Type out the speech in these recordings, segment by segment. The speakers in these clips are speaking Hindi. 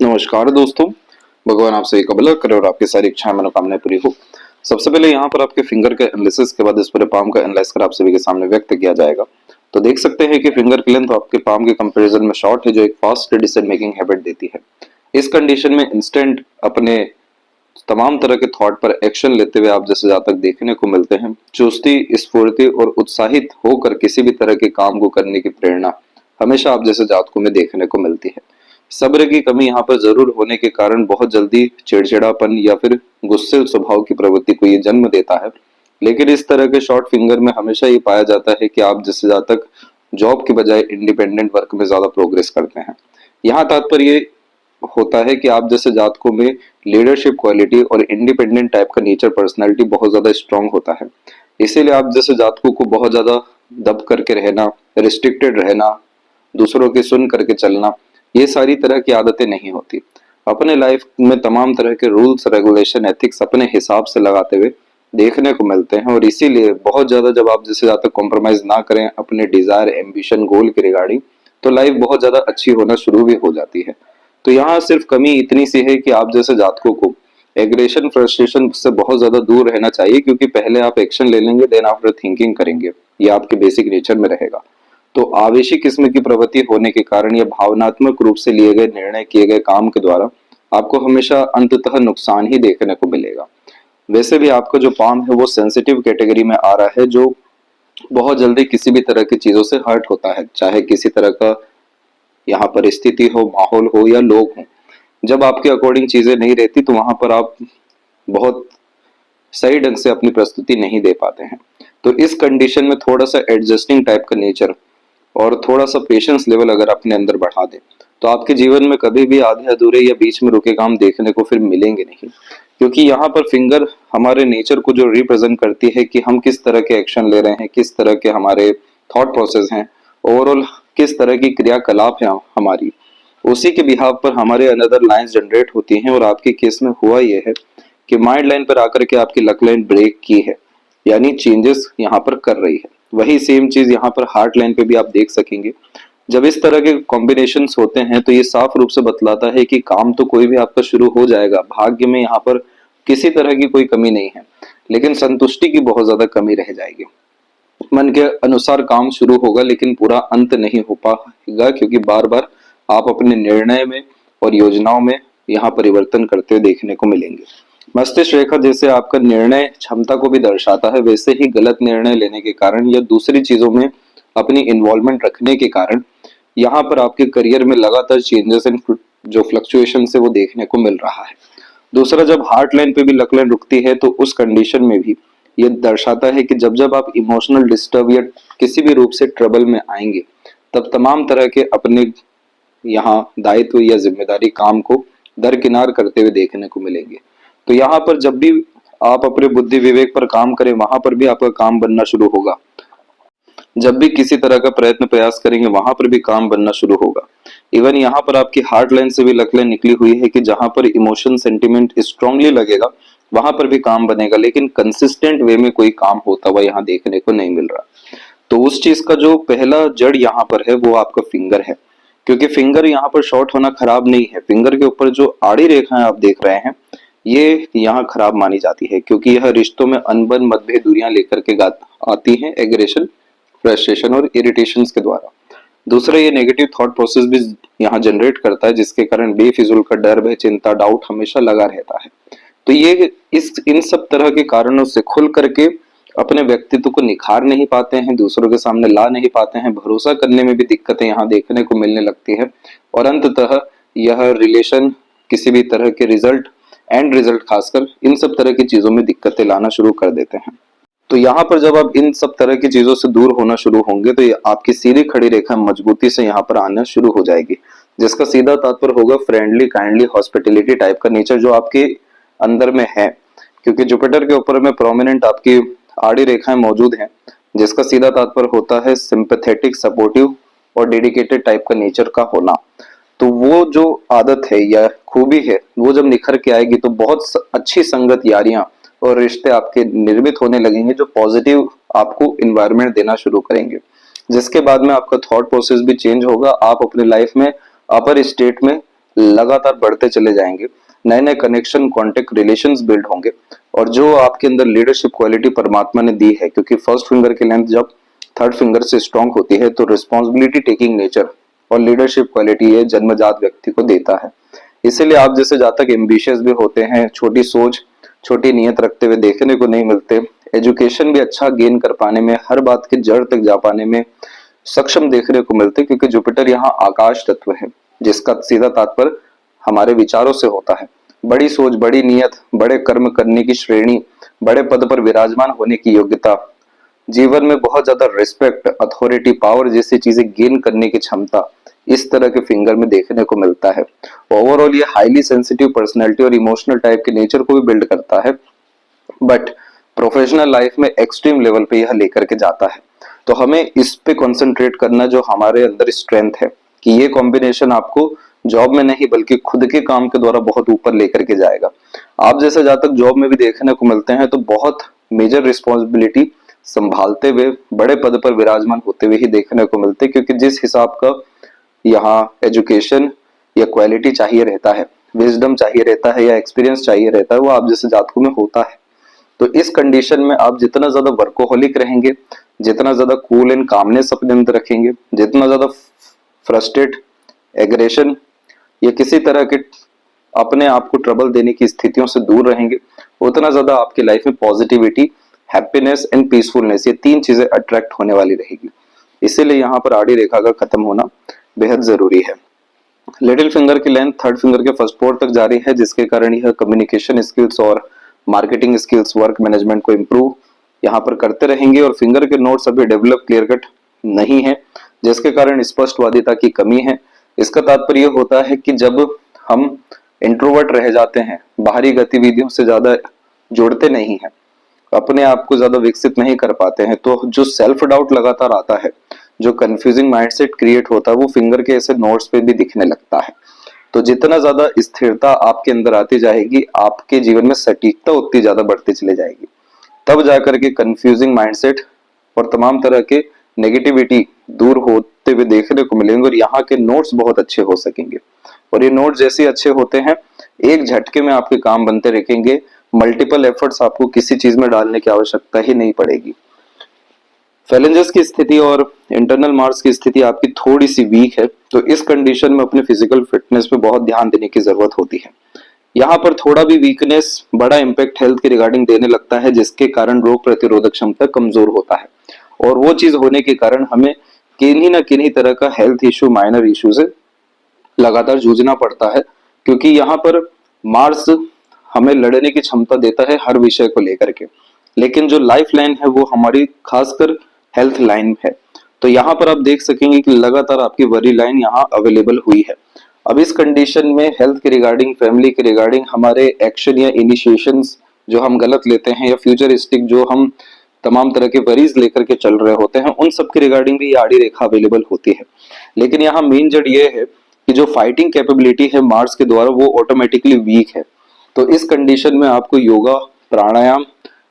नमस्कार दोस्तों, भगवान आप सभी का भला करे और आपकी सारी इच्छाएं मनोकामनाएं पूरी हो। सबसे पहले यहाँ पर आपके फिंगर के एनालिसिस के बाद इस पूरे पाम का एनालाइज कर आप सभी के सामने व्यक्त किया जाएगा। तो देख सकते हैं कि फिंगर की लेंथ आपके पाम के कंपैरिजन में शॉर्ट है, जो एक फास्ट डिसीजन मेकिंग हैबिट देती है। इस कंडीशन में इंस्टेंट अपने तमाम तरह के थॉट पर एक्शन लेते हुए आप जैसे जातक देखने को मिलते हैं। चुस्ती, स्फूर्ति और उत्साहित होकर किसी भी तरह के काम को करने की प्रेरणा हमेशा आप जैसे जातकों में देखने को मिलती है। सब्र की कमी यहाँ पर जरूर होने के कारण बहुत जल्दी चिड़चिड़ापन या फिर गुस्से स्वभाव की प्रवृत्ति को ये जन्म देता है। लेकिन इस तरह के शॉर्ट फिंगर में हमेशा ये पाया जाता है कि आप जैसे जातक जॉब के बजाय इंडिपेंडेंट वर्क में ज्यादा प्रोग्रेस करते हैं। यहाँ तात्पर्य होता है कि आप जैसे जातकों में लीडरशिप क्वालिटी और इंडिपेंडेंट टाइप का नेचर पर्सनालिटी बहुत ज्यादा स्ट्रांग होता है। इसीलिए आप जैसे जातकों को बहुत ज्यादा दब करके रहना, रिस्ट्रिक्टेड रहना, दूसरों की सुन करके चलना, ये सारी तरह की आदतें नहीं होती। अपने लाइफ में तमाम तरह के रूल्स रेगुलेशन एथिक्स अपने हिसाब से लगाते हुए देखने को मिलते हैं। और इसीलिए बहुत ज्यादा जब आप जैसे ज्यादा कॉम्प्रोमाइज ना करें अपने डिजायर, एम्बिशन, गोल के रिगार्डिंग, तो लाइफ बहुत ज्यादा अच्छी होना शुरू भी हो जाती है। तो यहाँ सिर्फ कमी इतनी सी है कि आप जैसे जातकों को एग्रेशन, फ्रस्ट्रेशन से बहुत ज्यादा दूर रहना चाहिए, क्योंकि पहले आप एक्शन ले लेंगे, देन आफ्टर थिंकिंग करेंगे। ये आपके बेसिक नेचर में रहेगा। तो आवेशी किस्म की प्रवृत्ति होने के कारण या भावनात्मक रूप से लिए गए निर्णय, किए गए काम के द्वारा आपको हमेशा अंततः नुकसान ही देखने को मिलेगा। वैसे भी आपका जो पाम है वो सेंसिटिव कैटेगरी में आ रहा है, जो बहुत जल्दी किसी भी तरह की चीजों से हर्ट होता है, चाहे किसी तरह का यहाँ पर स्थिति हो, माहौल हो या लोग हो। जब आपके अकॉर्डिंग चीजें नहीं रहती तो वहां पर आप बहुत सही ढंग से अपनी प्रस्तुति नहीं दे पाते हैं। तो इस कंडीशन में थोड़ा सा एडजस्टिंग टाइप का नेचर और थोड़ा सा पेशेंस लेवल अगर अपने अंदर बढ़ा दे, तो आपके जीवन में कभी भी आधे अधूरे या बीच में रुके काम देखने को फिर मिलेंगे नहीं। क्योंकि यहाँ पर फिंगर हमारे नेचर को जो रिप्रेजेंट करती है कि हम किस तरह के एक्शन ले रहे हैं, किस तरह के हमारे थॉट प्रोसेस हैं, ओवरऑल किस तरह की क्रियाकलाप है हमारी, उसी के बिहाव पर हमारे अनदर लाइंस जनरेट होती हैं। और आपके केस में हुआ यह है कि माइंड लाइन पर आकर के आपकी लक लाइन ब्रेक की है, यानी चेंजेस यहाँ पर कर रही है। वही सेम चीज यहाँ पर हार्ट लाइन पे भी आप देख सकेंगे। जब इस तरह के कॉम्बिनेशंस होते हैं तो ये साफ रूप से बतलाता है कि काम तो कोई भी आपका शुरू हो जाएगा, भाग्य में यहाँ पर किसी तरह की कोई कमी नहीं है, लेकिन संतुष्टि की बहुत ज्यादा कमी रह जाएगी। मन के अनुसार काम शुरू होगा लेकिन पूरा अंत नहीं हो पाएगा, क्योंकि बार बार आप अपने निर्णय में और योजनाओं में यहाँ परिवर्तन करते देखने को मिलेंगे। मस्तिष्क रेखा जैसे आपका निर्णय क्षमता को भी दर्शाता है, वैसे ही गलत निर्णय लेने के कारण या दूसरी चीजों में अपनी इन्वॉल्वमेंट रखने के कारण यहाँ पर आपके करियर में लगातार चेंजेस एंड जो फ्लक्चुएशन है वो देखने को मिल रहा है। दूसरा, जब हार्ट लाइन पे भी लक लाइन रुकती है तो उस कंडीशन में भी ये दर्शाता है कि जब जब आप इमोशनल डिस्टर्ब या किसी भी रूप से ट्रबल में आएंगे, तब तमाम तरह के अपने यहाँ दायित्व या जिम्मेदारी काम को दरकिनार करते हुए देखने को मिलेंगे। तो यहाँ पर जब भी आप अपने बुद्धि विवेक पर काम करें, वहां पर भी आपका काम बनना शुरू होगा। जब भी किसी तरह का प्रयत्न प्रयास करेंगे, वहां पर भी काम बनना शुरू होगा। इवन यहाँ पर आपकी हार्ट लाइन से भी लक लाइन निकली हुई है कि जहां पर इमोशन सेंटिमेंट स्ट्रांगली लगेगा वहां पर भी काम बनेगा, लेकिन कंसिस्टेंट वे में कोई काम होता हुआ यहाँ देखने को नहीं मिल रहा। तो उस चीज का जो पहला जड़ यहाँ पर है वो आपका फिंगर है। क्योंकि फिंगर यहाँ पर शॉर्ट होना खराब नहीं है, फिंगर के ऊपर जो आड़ी रेखाएं आप देख रहे हैं ये यहाँ खराब मानी जाती है, क्योंकि यह रिश्तों में अनबन, मतभेद, दूरियां लेकर के आती हैं एग्रेशन, फ्रस्ट्रेशन और इरिटेशंस के द्वारा। दूसरा, ये नेगेटिव थॉट प्रोसेस भी यहाँ जनरेट करता है, जिसके कारण बेफिजूल का डर, भय, चिंता, डाउट हमेशा लगा रहता है। तो ये इन सब तरह के कारणों से खुल करके अपने व्यक्तित्व को निखार नहीं पाते हैं, दूसरों के सामने ला नहीं पाते हैं, भरोसा करने में भी दिक्कतें यहाँ देखने को मिलने लगती है। और अंततः यह रिलेशन किसी भी तरह के रिजल्ट, एंड रिजल्ट खासकर इन सब तरह की चीजों में दिक्कतें लाना शुरू कर देते हैं। तो यहाँ पर जब आप इन सब तरह की चीजों से दूर होना शुरू होंगे तो ये आपकी सीधी खड़ी रेखा मजबूती से यहाँ पर आना शुरू हो जाएगी, जिसका सीधा तात्पर्य होगा फ्रेंडली, काइंडली, हॉस्पिटैलिटी टाइप का नेचर जो आपके अंदर में है। क्योंकि जुपिटर के ऊपर में प्रोमिनेंट आपकी आड़ी रेखाएं मौजूद हैं, जिसका सीधा तात्पर्य होता है सिंपैथेटिक, सपोर्टिव और डेडिकेटेड टाइप का नेचर का होना। तो वो जो आदत है या खूबी है वो जब निखर के आएगी तो बहुत अच्छी संगत, यारियां और रिश्ते आपके निर्मित होने लगेंगे, जो पॉजिटिव आपको इन्वायरमेंट देना शुरू करेंगे, जिसके बाद में आपका थॉट प्रोसेस भी चेंज होगा। आप अपने लाइफ में अपर स्टेट में लगातार बढ़ते चले जाएंगे, नए नए कनेक्शन, कॉन्टेक्ट, रिलेशंस बिल्ड होंगे। और जो आपके अंदर लीडरशिप क्वालिटी परमात्मा ने दी है, क्योंकि फर्स्ट फिंगर की लेंथ जब थर्ड फिंगर से स्ट्रांग होती है तो रिस्पॉन्सिबिलिटी टेकिंग नेचर और लीडरशिप क्वालिटी ये जन्मजात व्यक्ति को देता है। इसीलिए आप जैसे जातक एम्बिशियस भी होते हैं, छोटी सोच, छोटी नीयत रखते हुए देखने को नहीं मिलते, एजुकेशन भी अच्छा गेन कर पाने में, हर बात की जड़ तक जा पाने में सक्षम देखने को मिलते, क्योंकि जुपिटर यहाँ आकाश तत्व है, जिसका सीधा तात्पर्य हमारे विचारों से होता है। बड़ी सोच, बड़ी नीयत, बड़े कर्म करने की श्रेणी, बड़े पद पर विराजमान होने की योग्यता, जीवन में बहुत ज्यादा रिस्पेक्ट, अथॉरिटी, पावर जैसी चीजें गेन करने की क्षमता इस तरह के फिंगर में देखने को मिलता है। ओवरऑल ये हाईली सेंसिटिव पर्सनैलिटी और इमोशनल टाइप के नेचर को भी बिल्ड करता है, बट प्रोफेशनल लाइफ में एक्सट्रीम लेवल पे यह लेकर के जाता है। तो हमें इस पे कंसंट्रेट करना जो हमारे अंदर स्ट्रेंथ है, कि ये कॉम्बिनेशन आपको जॉब में नहीं बल्कि खुद के काम के द्वारा बहुत ऊपर लेकर के जाएगा। आप जैसे जातक जॉब में भी देखने को मिलते हैं तो बहुत मेजर रिस्पॉन्सिबिलिटी संभालते हुए बड़े पद पर विराजमान होते हुए ही देखने को मिलते हैं, क्योंकि जिस हिसाब का यहाँ एजुकेशन या क्वालिटी चाहिए रहता है, विजडम चाहिए रहता है या एक्सपीरियंस चाहिए रहता है, वो आप जैसे जातकों में होता है। तो इस कंडीशन में आप जितना ज्यादा वर्कोहोलिक रहेंगे, जितना ज्यादा कूल एंड कामनेस अपने अंदर रखेंगे, जितना ज्यादा फ्रस्ट्रेट, एग्रेशन या किसी तरह के अपने आप को ट्रबल देने की स्थितियों से दूर रहेंगे, उतना ज्यादा आपकी लाइफ में पॉजिटिविटी, हैप्पीनेस एंड पीसफुलनेस ये तीन चीजें अट्रैक्ट होने वाली रहेगी। इसीलिए यहाँ पर आड़ी रेखा का खत्म होना बेहद जरूरी है। लिटिल फिंगर की लेंथ थर्ड फिंगर के फर्स्ट पोर तक जारी है, जिसके कारण यह कम्युनिकेशन स्किल्स और मार्केटिंग स्किल्स, वर्क मैनेजमेंट को इम्प्रूव यहाँ पर करते रहेंगे। और फिंगर के नोट्स अभी डेवलप क्लियर कट नहीं है, जिसके कारण स्पष्टवादिता की कमी है। इसका तात्पर्य होता है कि जब हम इंट्रोवर्ट रह जाते हैं, बाहरी गतिविधियों से ज्यादा जुड़ते नहीं हैं, अपने आप को ज्यादा विकसित नहीं कर पाते हैं, तो जो सेल्फ डाउट लगातार आता है, जो कंफ्यूजिंग माइंडसेट क्रिएट होता है, वो फिंगर के ऐसे नोट्स पे भी दिखने लगता है। तो जितना ज्यादा स्थिरता आपके अंदर आती जाएगी, आपके जीवन में सटीकता उतनी ज्यादा बढ़ती चली जाएगी, तब जाकर के कंफ्यूजिंग माइंडसेट और तमाम तरह के नेगेटिविटी दूर होते हुए देखने को मिलेंगे और यहाँ के नोट्स बहुत अच्छे हो सकेंगे। और ये नोट्स जैसे अच्छे होते हैं, एक झटके में आपके काम बनते रहेंगे, मल्टीपल एफर्ट्स आपको किसी चीज में डालने की आवश्यकता ही नहीं पड़ेगी। फैलेंजेस की स्थिति और इंटरनल मार्क्स की स्थिति आपकी थोड़ी सी वीक है, तो इस कंडीशन में अपने फिजिकल फिटनेस पे बहुत ध्यान देने की जरूरत होती है। यहाँ पर थोड़ा भी वीकनेस बड़ा इम्पैक्ट हेल्थ के रिगार्डिंग देने लगता है, जिसके कारण रोग प्रतिरोधक क्षमता कमजोर होता है, और वो चीज होने के कारण हमें किन्हीं ना किन्हीं तरह का हेल्थ इश्यू, माइनर इश्यू से लगातार जूझना पड़ता है, क्योंकि यहाँ पर मार्स हमें लड़ने की क्षमता देता है हर विषय को लेकर के, लेकिन जो लाइफ लाइन है वो हमारी खासकर हेल्थ लाइन है। तो यहाँ पर आप देख सकेंगे कि लगातार आपकी वरी लाइन यहाँ अवेलेबल हुई है। अब इस कंडीशन में हेल्थ के रिगार्डिंग, फैमिली के रिगार्डिंग, हमारे एक्शन या इनिशिएशंस जो हम गलत लेते हैं या फ्यूचरिस्टिक जो हम तमाम तरह के वरीज लेकर के चल रहे होते हैं, उन सब के रिगार्डिंग भी ये आड़ी रेखा अवेलेबल होती है। लेकिन यहाँ मेन जड़ ये है कि जो फाइटिंग कैपेबिलिटी है मार्स के द्वारा वो ऑटोमेटिकली वीक है। तो इस कंडीशन में आपको योगा, प्राणायाम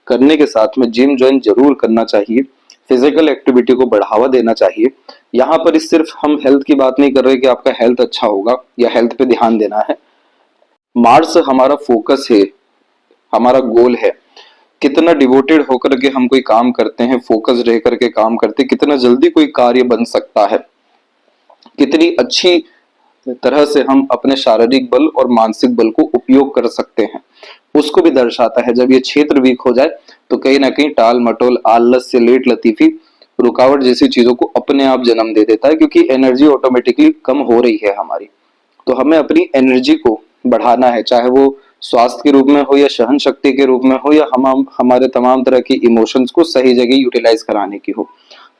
करने के साथ में जिम ज्वाइन जरूर करना चाहिए, फिजिकल एक्टिविटी को बढ़ावा देना चाहिए। यहाँ पर इस सिर्फ हम हेल्थ की बात नहीं कर रहे कि आपका हेल्थ अच्छा होगा या हेल्थ पे ध्यान देना है। मार्स हमारा फोकस है, हमारा गोल है, कितना डिवोटेड होकर के हम कोई काम करते हैं, फोकस रह करके काम करते हैं, कितना जल्दी कोई कार्य बन सकता है, कितनी अच्छी तरह से हम अपने शारीरिक बल और मानसिक बल को उपयोग कर सकते हैं, उसको भी दर्शाता है। जब ये क्षेत्र वीक हो जाए तो कहीं ना कहीं टाल मटोल, आलस से लेट लतीफी, रुकावट जैसी चीजों को अपने आप जन्म दे देता है, क्योंकि एनर्जी ऑटोमेटिकली कम हो रही है हमारी। तो हमें अपनी एनर्जी को बढ़ाना है, चाहे वो स्वास्थ्य के रूप में हो या सहन शक्ति के रूप में हो या हम हमारे तमाम तरह की इमोशंस को सही जगह यूटिलाइज कराने की हो।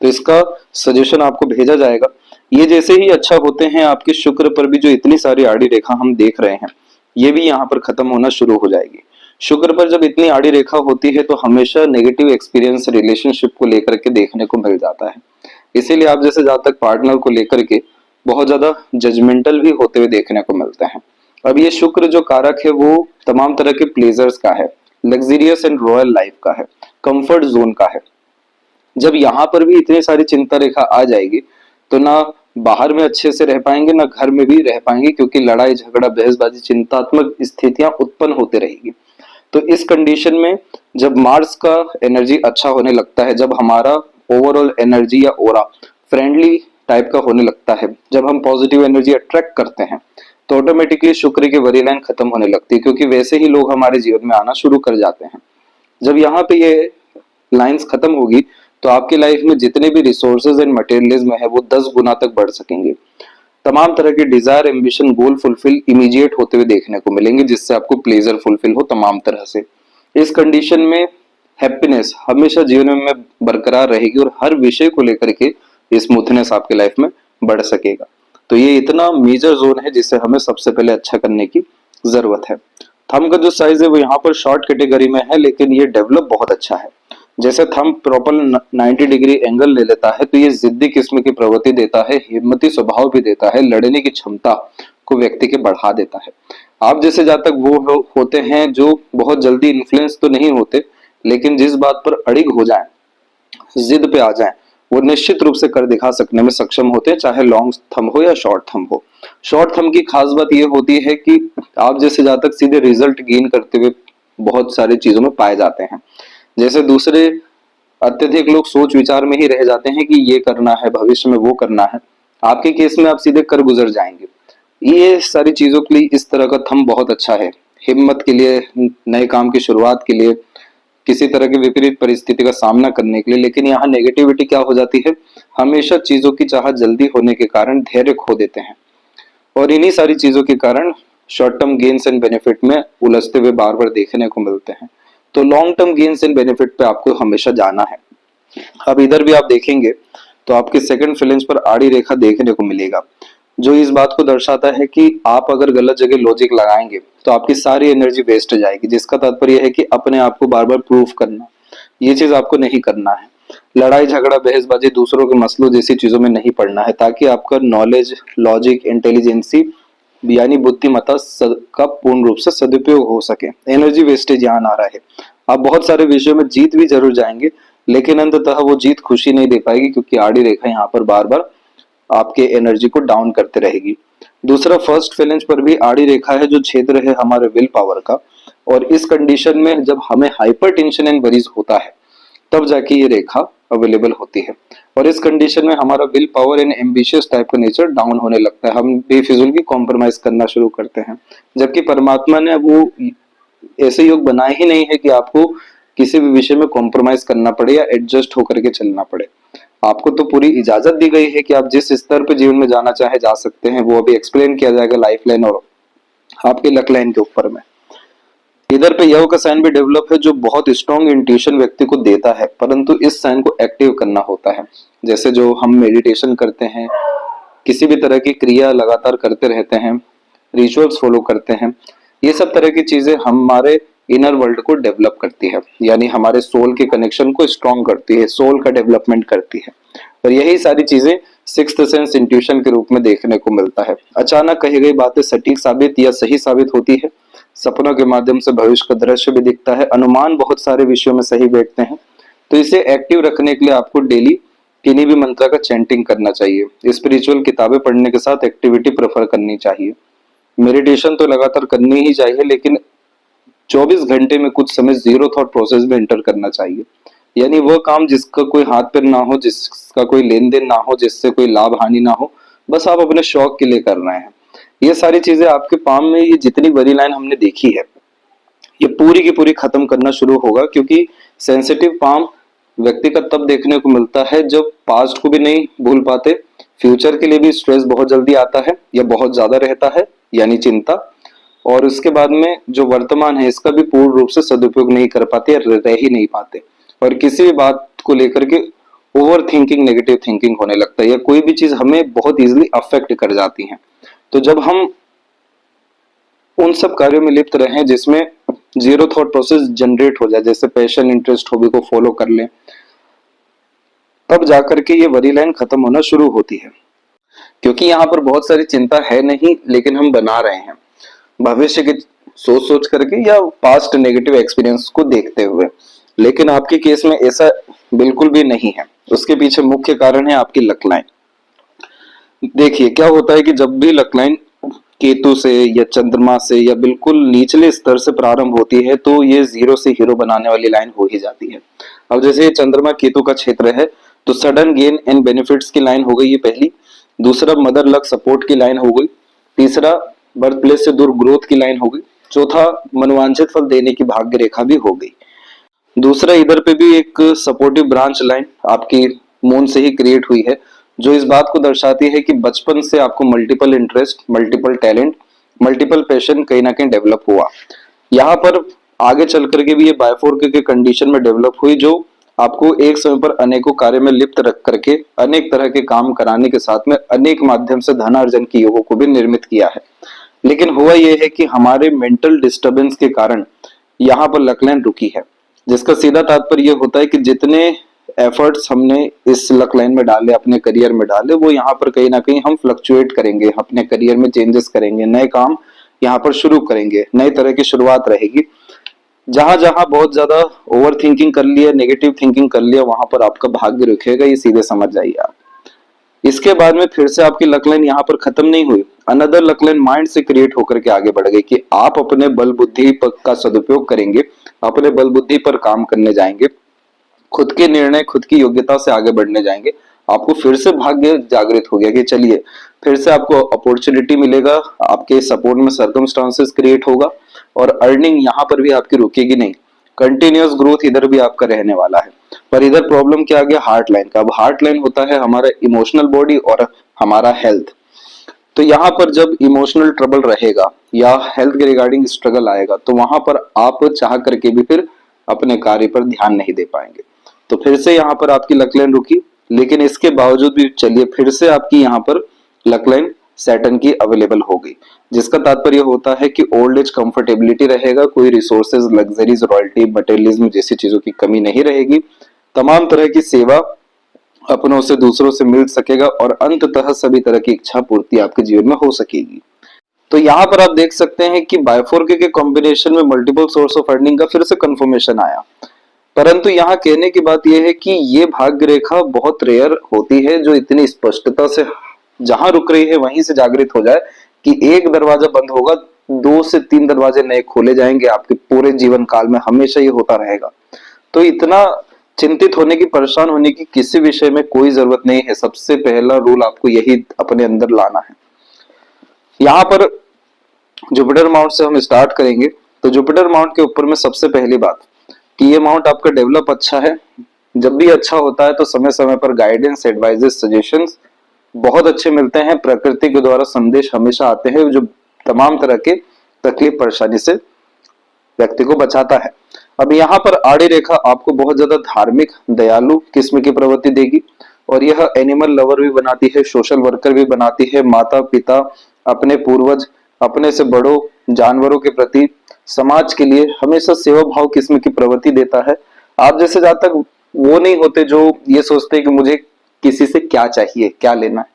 तो इसका सजेशन आपको भेजा जाएगा। ये जैसे ही अच्छा होते हैं, आपके शुक्र पर भी जो इतनी सारी आड़ी रेखा हम देख रहे हैं, ये भी यहाँ पर खत्म होना शुरू हो जाएगी। शुक्र पर जब इतनी आड़ी रेखा होती है तो हमेशा नेगेटिव एक्सपीरियंस रिलेशनशिप को लेकर के देखने को मिल जाता है। इसीलिए आप जैसे जातक पार्टनर को लेकर के बहुत ज्यादा जजमेंटल भी होते हुए देखने को मिलते हैं। अब ये शुक्र जो कारक है वो तमाम तरह के प्लेजर्स का है, लग्जरियस एंड रॉयल लाइफ का है, कंफर्ट जोन का है। जब यहाँ पर भी इतनी सारी चिंता रेखा आ जाएगी तो ना बाहर में अच्छे से रह पाएंगे ना घर में भी रह पाएंगे, क्योंकि लड़ाई झगड़ा बहसबाजी चिंतात्मक स्थितियां उत्पन्न होते रहेगी। तो इस कंडीशन में जब मार्स का एनर्जी अच्छा होने लगता है, जब हमारा ओवरऑल एनर्जी या ओरा फ्रेंडली टाइप का होने लगता है, जब हम पॉजिटिव एनर्जी अट्रैक्ट करते हैं, तो ऑटोमेटिकली शुक्र की वरी लाइन खत्म होने लगती है, क्योंकि वैसे ही लोग हमारे जीवन में आना शुरू कर जाते हैं। जब यहाँ पे ये लाइंस खत्म होगी तो आपकी लाइफ में जितने भी रिसोर्सेज एंड मटेरियलिज्म है वो 10 गुना तक बढ़ सकेंगे। तमाम तरह के डिजायर एम्बिशन गोल फुलफिल इमीडिएट होते हुए देखने को मिलेंगे, जिससे आपको प्लेजर फुलफिल हो तमाम तरह से। इस कंडीशन में हैप्पीनेस हमेशा जीवन में बरकरार रहेगी और हर विषय को लेकर के स्मूथनेस आपके लाइफ में बढ़ सकेगा। तो ये इतना मेजर जोन है जिसे हमें सबसे पहले अच्छा करने की जरूरत है। थंब का जो साइज है वो यहाँ पर शॉर्ट कैटेगरी में है, लेकिन ये डेवलप बहुत अच्छा है। जैसे थंब प्रॉपर 90 डिग्री एंगल ले लेता है तो ये जिद्दी किस्म की प्रवृत्ति देता है, हिम्मती स्वभाव भी देता है, लड़ने की क्षमता को व्यक्ति के बढ़ा देता है। आप जैसे जातक वो होते हैं जो बहुत जल्दी इन्फ्लुएंस तो नहीं होते, लेकिन जिस बात पर अड़िग हो जाए, जिद पे आ जाए, वो निश्चित रूप से कर दिखा सकने में सक्षम होते हैं, चाहे लॉन्ग थंब हो या शॉर्ट थंब हो। शॉर्ट थंब की खास बात यह होती है कि आप जैसे जातक सीधे रिजल्ट गेन करते हुए बहुत सारी चीजों में पाए जाते हैं। जैसे दूसरे अत्यधिक लोग सोच विचार में ही रह जाते हैं कि ये करना है, भविष्य में वो करना है, आपके केस में आप सीधे कर गुजर जाएंगे। ये सारी चीजों के लिए इस तरह का थंब बहुत अच्छा है, हिम्मत के लिए, नए काम की शुरुआत के लिए, किसी तरह की विपरीत परिस्थिति का सामना करने के लिए। लेकिन यहाँ नेगेटिविटी क्या हो जाती है, हमेशा चीजों की चाहत जल्दी होने के कारण धैर्य खो देते हैं, और इन्हीं सारी चीजों के कारण short term gains and benefit में उलझते हुए बार बार देखने को मिलते हैं। तो long term gains and benefit पे आपको हमेशा जाना है। अब इधर भी आप देखेंगे तो आपके सेकंड फिलेंस पर आड़ी रेखा देखने को मिलेगा, जो इस बात को दर्शाता है कि आप अगर गलत जगह लॉजिक लगाएंगे तो आपकी सारी एनर्जी वेस्ट हो जाएगी, जिसका तात्पर्य है कि अपने आप को बार बार प्रूव करना, ये चीज आपको नहीं करना है। लड़ाई झगड़ा बहसबाजी दूसरों के मसलों जैसी चीजों में नहीं पड़ना है, ताकि आपका नॉलेज लॉजिक इंटेलिजेंसी यानी बुद्धिमत्ता का पूर्ण रूप से सदुपयोग हो सके। एनर्जी वेस्टेज यहाँ आ रहा है। आप बहुत सारे विषयों में जीत भी जरूर जाएंगे, लेकिन अंततः वो जीत खुशी नहीं दे पाएगी, क्योंकि आड़ी रेखा यहाँ पर बार बार आपके एनर्जी को डाउन करते रहेगी। दूसरा फर्स्ट फैलेंज पर भी आड़ी रेखा है, जो क्षेत्र है हमारे विल पावर का, और इस कंडीशन में जब हमें हाइपर टेंशन एंड वरीज होता है तब जाके ये रेखा अवेलेबल होती है, और इस कंडीशन में हमारा will power and ambitious type का नेचर डाउन होने लगता है, हम बेफिजूल की कॉम्प्रोमाइज करना शुरू करते हैं। जबकि परमात्मा ने वो ऐसे योग बनाए ही नहीं है कि आपको किसी भी विषय में कॉम्प्रोमाइज करना पड़े या एडजस्ट होकर के चलना पड़े। आपको तो पूरी इजाजत दी गई है कि आप जिस स्तर पर जीवन में जाना चाहे जा सकते हैं। वो अभी एक्सप्लेन किया जाएगा लाइफ लाइन और आपके लक लाइन के ऊपर में। इधर पे यव का साइन भी डेवलप है, जो बहुत स्ट्रॉन्ग इंट्यूशन व्यक्ति को देता है, परंतु इस साइन को एक्टिव करना होता है। जैसे जो हम मेडिटेशन करते हैं, किसी भी तरह की क्रिया लगातार करते रहते हैं, रिचुअल्स फॉलो करते हैं, ये सब तरह की चीजें हमारे इनर वर्ल्ड को डेवलप करती है, यानी हमारे सोल के कनेक्शन को स्ट्रॉन्ग करती है, सोल का डेवलपमेंट करती है। और यही सारी चीजें सिक्स्थ सेंस इंट्यूशन के रूप में देखने को मिलता है। अचानक कही गई बातें सटीक साबित या सही साबित होती है, सपनों के माध्यम से भविष्य का दृश्य भी दिखता है, अनुमान बहुत सारे विषयों में सही बैठते हैं। तो इसे एक्टिव रखने के लिए आपको डेली किन्हीं भी मंत्र का चैंटिंग करना चाहिए। स्पिरिचुअल किताबें पढ़ने के साथ एक्टिविटी प्रेफर करनी चाहिए। मेडिटेशन तो लगातार करनी ही चाहिए, लेकिन 24 घंटे में कुछ समय जीरो थॉट प्रोसेस में एंटर करना चाहिए, यानी वह काम जिसका कोई हाथ पैर ना हो, जिसका कोई लेन देन ना हो, जिससे कोई लाभ हानि ना हो, बस आप अपने शौक के लिए कर रहे हैं। ये सारी चीजें आपके पाम में, ये जितनी बड़ी लाइन हमने देखी है, ये पूरी की पूरी खत्म करना शुरू होगा, क्योंकि सेंसिटिव पाम व्यक्ति का तब देखने को मिलता है जब पास्ट को भी नहीं भूल पाते, फ्यूचर के लिए भी स्ट्रेस बहुत जल्दी आता है या बहुत ज्यादा रहता है, यानी चिंता, और उसके बाद में जो वर्तमान है इसका भी पूर्ण रूप से सदुपयोग नहीं कर पाते या रह ही नहीं पाते, और किसी भी बात को लेकर के ओवर थिंकिंग, नेगेटिव थिंकिंग होने लगता है, या कोई भी चीज हमें बहुत इजीली अफेक्ट कर जाती है। तो जब हम उन सब कार्यों में लिप्त रहें जिसमें जीरो थॉट प्रोसेस जनरेट हो जाए, जैसे पैशन, इंटरेस्ट, हॉबी को फॉलो कर लें, तब जाकर के ये वरी लाइन खत्म होना शुरू होती है। क्योंकि यहाँ पर बहुत सारी चिंता है नहीं, लेकिन हम बना रहे हैं भविष्य की सोच सोच करके या पास्ट नेगेटिव एक्सपीरियंस को देखते हुए। लेकिन आपके केस में ऐसा बिल्कुल भी नहीं है। उसके पीछे मुख्य कारण है आपकी लक लाइन। देखिए क्या होता है कि जब भी लकलाइन केतु से या चंद्रमा से या बिल्कुल निचले स्तर से प्रारंभ होती है तो ये जीरो से हीरो बनाने वाली लाइन हो ही जाती है। अब जैसे ये चंद्रमा केतु का क्षेत्र है तो सडन गेन एंड बेनिफिट्स की लाइन हो गई ये पहली। दूसरा मदर लक सपोर्ट की लाइन हो गई। तीसरा बर्थ प्लेस से दूर ग्रोथ की लाइन हो गई। चौथा मनोवांछित फल देने की भाग्य रेखा भी हो गई। दूसरा इधर पे भी एक सपोर्टिव ब्रांच लाइन आपकी मून से ही क्रिएट हुई है जो इस बात को दर्शाती है कि बचपन से आपको multiple interest, multiple talent, multiple passion कहीं ना कहीं डेवलप हुआ। यहाँ पर आगे चल करके भी ये बायफोर्क के कंडीशन में डेवलप हुई जो आपको एक समय पर अनेकों कार्य में लिप्त रख करके अनेक तरह के काम कराने के साथ में अनेक माध्यम से धन अर्जन की योगों को भी निर्मित किया है। लेकिन हुआ यह है कि हमारे मेंटल डिस्टरबेंस के कारण यहाँ पर लकलाइन रुकी है, जिसका सीधा तात्पर्य यह होता है कि जितने एफर्ट्स हमने इस लक लाइन में डाले, अपने करियर में डाले, वो यहाँ पर कहीं ना कहीं हम फ्लक्चुएट करेंगे, अपने करियर में चेंजेस करेंगे, नए काम यहाँ पर शुरू करेंगे, नई तरह की शुरुआत रहेगी। जहां जहां बहुत ज्यादा ओवर थिंकिंग कर लिया, नेगेटिव थिंकिंग कर लिया, वहां पर आपका भाग्य रुकेगा, ये सीधे समझ जाइए आप। इसके बाद में फिर से आपकी लक लाइन यहाँ पर खत्म नहीं हुई, अनदर लक लाइन माइंड से क्रिएट होकर के आगे बढ़ गई कि आप अपने बल बुद्धि का सदुपयोग करेंगे, अपने बल बुद्धि पर काम करने जाएंगे, खुद के निर्णय, खुद की योग्यता से आगे बढ़ने जाएंगे। आपको फिर से भाग्य जागृत हो गया कि चलिए फिर से आपको अपॉर्चुनिटी मिलेगा, आपके सपोर्ट में सर्कमस्टांसेस क्रिएट होगा और अर्निंग यहाँ पर भी आपकी रुकेगी नहीं, कंटिन्यूअस ग्रोथ इधर भी आपका रहने वाला है। पर इधर प्रॉब्लम क्या आ गया, हार्ट लाइन का। अब हार्ट लाइन होता है हमारा इमोशनल बॉडी और हमारा हेल्थ। तो यहाँ पर जब इमोशनल ट्रबल रहेगा या हेल्थ के रिगार्डिंग स्ट्रगल आएगा तो वहां पर आप चाह करके भी फिर अपने कार्य पर ध्यान नहीं दे पाएंगे। तो फिर से यहाँ पर आपकी लक लाइन रुकी, लेकिन इसके बावजूद भी चलिए फिर से आपकी यहाँ पर लक लाइन सैटर्न की अवेलेबल हो गई, जिसका तात्पर्य होता है कि ओल्ड एज कंफर्टेबिलिटी रहेगा, कोई रिसोर्सेज, लग्जरीज, रॉयल्टी, मटेरियलिज्म जैसी चीजों की कमी नहीं रहेगी, तमाम तरह की सेवा अपनों से दूसरों से मिल सकेगा और अंततः सभी तरह की इच्छा पूर्ति आपके जीवन में हो सकेगी। तो यहाँ पर आप देख सकते हैं कि बायफोर्क के कॉम्बिनेशन में मल्टीपल सोर्स ऑफ अर्निंग का फिर से कंफर्मेशन आया। परंतु यहाँ कहने की बात यह है कि ये भाग्य रेखा बहुत रेयर होती है जो इतनी स्पष्टता से जहां रुक रही है वहीं से जागृत हो जाए कि एक दरवाजा बंद होगा, 2 से 3 दरवाजे नए खोले जाएंगे आपके पूरे जीवन काल में, हमेशा ये होता रहेगा। तो इतना चिंतित होने की, परेशान होने की किसी विषय में कोई जरूरत नहीं है। सबसे पहला रूल आपको यही अपने अंदर लाना है। यहाँ पर जुपिटर माउंट से हम स्टार्ट करेंगे। तो जुपिटर माउंट के ऊपर में सबसे पहली बात कि ये माउंट आपका डेवलप अच्छा है। जब भी अच्छा होता है तो समय समय पर गाइडेंस, एडवाइजेस, सजेशंस बहुत अच्छे मिलते हैं। प्रकृति के द्वारा संदेश हमेशा आते हैं जो तमाम तरह के तकलीफ परेशानी से व्यक्ति को बचाता है। अब यहाँ पर आड़ी रेखा आपको बहुत ज्यादा धार्मिक, दयालु किस्म की प्रवृत्ति देगी और यह एनिमल लवर भी बनाती है, सोशल वर्कर भी बनाती है, माता पिता, अपने पूर्वज, अपने से बड़ों, जानवरों के प्रति, समाज के लिए हमेशा सेवा भाव किस्म की प्रवृत्ति देता है। आप जैसे जातक वो नहीं होते जो ये सोचते हैं कि मुझे किसी से क्या चाहिए, क्या लेना है।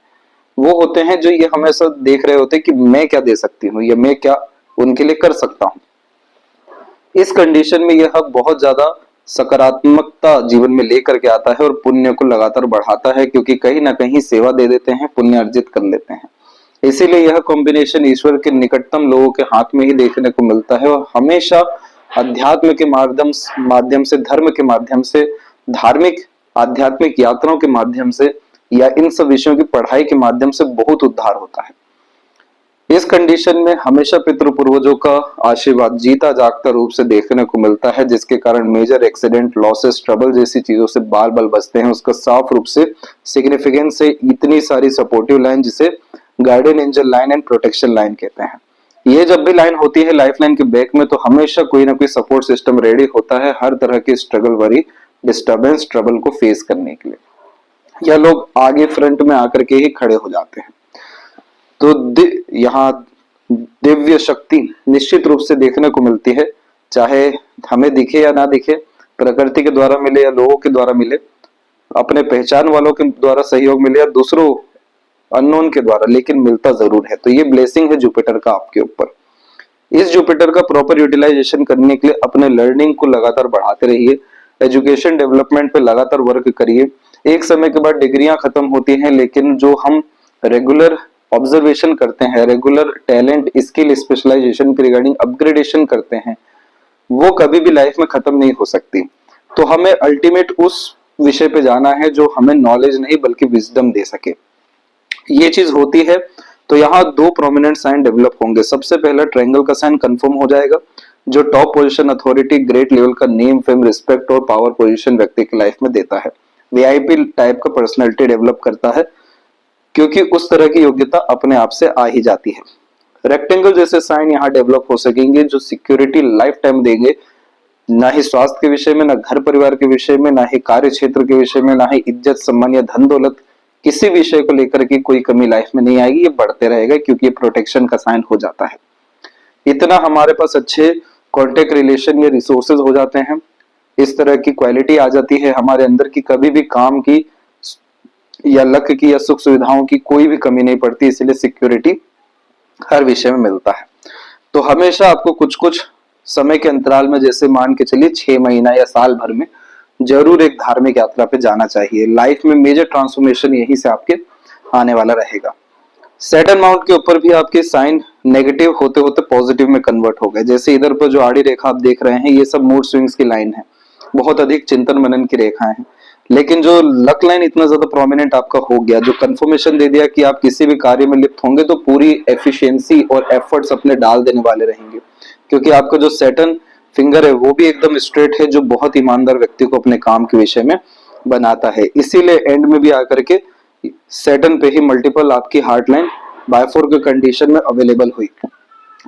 वो होते हैं जो ये हमेशा देख रहे होते हैं कि मैं क्या दे सकती हूँ या मैं क्या उनके लिए कर सकता हूँ। इस कंडीशन में यह बहुत ज्यादा सकारात्मकता जीवन में लेकर के आता है और पुण्य को लगातार बढ़ाता है, क्योंकि कहीं ना कहीं सेवा दे देते हैं, पुण्य अर्जित कर लेते हैं। इसीलिए यह कॉम्बिनेशन ईश्वर के निकटतम लोगों के हाथ में ही देखने को मिलता है और हमेशा अध्यात्म के माध्यम से, धर्म के माध्यम से, धार्मिक आध्यात्मिक यात्राओं के माध्यम से या इन सब विषयों की पढ़ाई के माध्यम से बहुत उद्धार होता है। इस कंडीशन में हमेशा पितृ पूर्वजों का आशीर्वाद जीता जागता रूप से देखने को मिलता है, जिसके कारण मेजर एक्सीडेंट, लॉसेस, ट्रबल जैसी चीजों से बाल बाल बचते हैं। उसका साफ रूप से सिग्निफिकेंस है इतनी सारी सपोर्टिव लाइन जिसे guardian angel line and protection line कहते हैं। ये जब भी लाइन होती है लाइफ लाइन के बैक में तो हमेशा कोई ना कोई सपोर्ट सिस्टम रेडी होता है हर तरह के स्ट्रगल, वरी, डिस्टर्बेंस, ट्रबल को फेस करने के लिए। यह लोग आगे फ्रंट में आकर के ही खड़े हो जाते हैं। तो यहाँ दिव्य शक्ति निश्चित रूप से देखने को मिलती है, चाहे हमें दिखे या ना दिखे, प्रकृति के द्वारा मिले या लोगों के द्वारा मिले, अपने पहचान वालों के द्वारा सहयोग मिले या दूसरों अननोन के द्वारा, लेकिन मिलता जरूर है। तो ये ब्लेसिंग है जुपिटर का आपके ऊपर। इस जुपिटर का प्रॉपर यूटिलाइजेशन करने के लिए अपने लर्निंग को लगातार बढ़ाते रहिए, एजुकेशन डेवलपमेंट पे लगातार वर्क करिए। एक समय के बाद डिग्रियां खत्म होती हैं, लेकिन जो हम रेगुलर ऑब्जर्वेशन करते हैं, रेगुलर टैलेंट स्किल स्पेशलाइजेशन के रिगार्डिंग अपग्रेडेशन करते हैं, वो कभी भी लाइफ में खत्म नहीं हो सकती। तो हमें अल्टीमेट उस विषय पे जाना है जो हमें नॉलेज नहीं बल्कि विजडम दे सके। ये चीज होती है तो यहाँ दो प्रोमिनेंट साइन डेवलप होंगे। सबसे पहला ट्रायंगल का साइन कंफर्म हो जाएगा, जो top position, authority, great level का नेम, फेम, रिस्पेक्ट और पावर पोजीशन व्यक्ति की लाइफ में देता है। वीआईपी टाइप का पर्सनैलिटी डेवलप करता है, क्योंकि उस तरह की योग्यता अपने आप से आ ही जाती है। रेक्टेंगल जैसे साइन यहाँ डेवलप हो सकेंगे जो सिक्योरिटी लाइफ टाइम देंगे, ना ही स्वास्थ्य के विषय में, ना घर परिवार के विषय में, ना ही कार्य क्षेत्र के विषय में, ना ही इज्जत सम्मान या धन दौलत, किसी विषय को लेकर के कोई कमी लाइफ में नहीं आएगी। ये बढ़ते रहेगा क्योंकि ये प्रोटेक्शन का साइन हो जाता है। इतना हमारे पास अच्छे कॉन्टेक्ट रिलेशन या रिसोर्सेज हो जाते हैं, इस तरह की क्वालिटी आ जाती है हमारे अंदर की कभी भी काम की या लक की या सुख सुविधाओं की कोई भी कमी नहीं पड़ती। इसलिए सिक्योरिटी हर विषय में मिलता है। तो हमेशा आपको कुछ कुछ समय के अंतराल में, जैसे मान के चलिए 6 महीना या साल भर में, जरूर एक धार्मिक यात्रा पे जाना चाहिए। लाइफ में मेजर ट्रांसफॉर्मेशन यहीं से आपके आने वाला रहेगा। सैटर्न माउंट के ऊपर भी आपके साइन नेगेटिव होते होते पॉजिटिव में कन्वर्ट हो गए। जैसे इधर पर जो आड़ी रेखा आप देख रहे हैं, ये सब मूड स्विंग्स की लाइन है, बहुत अधिक चिंतन मनन की रेखाएं हैं। लेकिन जो लक लाइन इतना ज्यादा प्रोमिनेंट आपका हो गया, जो कंफर्मेशन दे दिया कि आप किसी भी कार्य में लिप्त होंगे तो पूरी एफिशिएंसी और एफर्ट्स अपने डाल देने वाले रहेंगे, क्योंकि आपका जो सैटर्न फिंगर है वो भी एकदम स्ट्रेट है, जो बहुत ईमानदार व्यक्ति को अपने काम के विषय में बनाता है। इसीलिए एंड में भी आकर के सैटर्न पे ही मल्टीपल आपकी हार्ट लाइन बायफोर के कंडीशन में अवेलेबल हुई।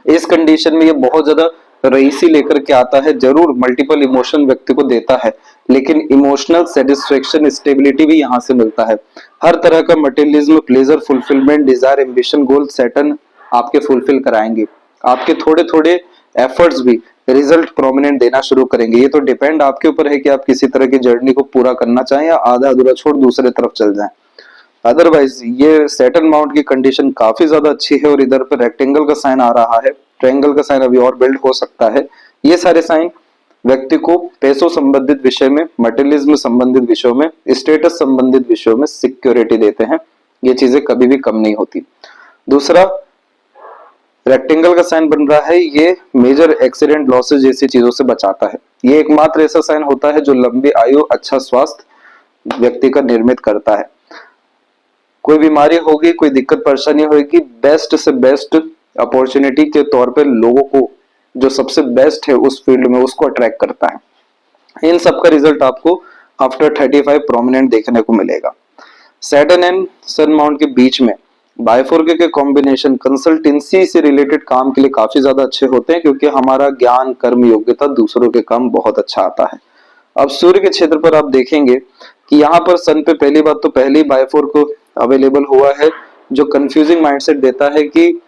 इस कंडीशन में ये बहुत ज्यादा रईसी लेकर के आता है, जरूर मल्टीपल इमोशन व्यक्ति को देता है, लेकिन इमोशनल सेटिस्फेक्शन, स्टेबिलिटी भी यहाँ से मिलता है। हर तरह का materialism, pleasure, fulfilment, desire, ambition, goal Saturn आपके फुलफिल कराएंगे। आपके थोड़े थोड़े एफर्ट्स भी रिजल्ट प्रोमिनेंट देना शुरू करेंगे। ये तो डिपेंड आपके ऊपर है कि आप किसी तरह की जर्नी को पूरा करना चाहें या आधा अधूरा छोड़ दूसरे तरफ चल जाएं। अदरवाइज ये सैटर्न माउंट की कंडीशन काफी ज्यादा अच्छी है। और इधर पे रेक्टेंगल का साइन आ रहा है, ट्रायंगल का साइन अभी और बिल्ड हो सकता है। ये सारे साइन व्यक्ति को पैसों संबंधित विषय में, मटेरियलिज्म संबंधित विषयों में, स्टेटस संबंधित विषयों में सिक्योरिटी देते हैं। ये चीजें कभी भी कम नहीं होती। दूसरा, रेक्टेंगल का साइन बन रहा है, ये मेजर एक्सीडेंट, लॉसेस जैसी चीजों से बचाता है। ये एकमात्र ऐसा साइन होता है जो लंबी आयु, अच्छा स्वास्थ्य व्यक्ति का निर्मित करता है। कोई बीमारी होगी, कोई दिक्कत परेशानी होगी, बेस्ट से बेस्ट अपॉर्चुनिटी के तौर पे लोगों को जो सबसे बेस्ट है उस फील्ड में, उसको अट्रैक्ट करता है। इन सब का रिजल्ट आपको आफ्टर 35 प्रोमिनेंट देखने को मिलेगा। सैटर्न एंड सन माउंट के बीच में बायफोर्के के कॉम्बिनेशन कंसल्टेंसी से रिलेटेड काम के लिए काफी ज्यादा अच्छे होते हैं, क्योंकि हमारा ज्ञान, कर्म, योग्यता दूसरों के काम बहुत अच्छा आता है। अब सूर्य के क्षेत्र पर आप देखेंगे कि यहाँ पर सन पे पहली बात तो पहली बायफोर्क अवेलेबल हुआ है, जो कंफ्यूजिंग माइंडसेट देता है कि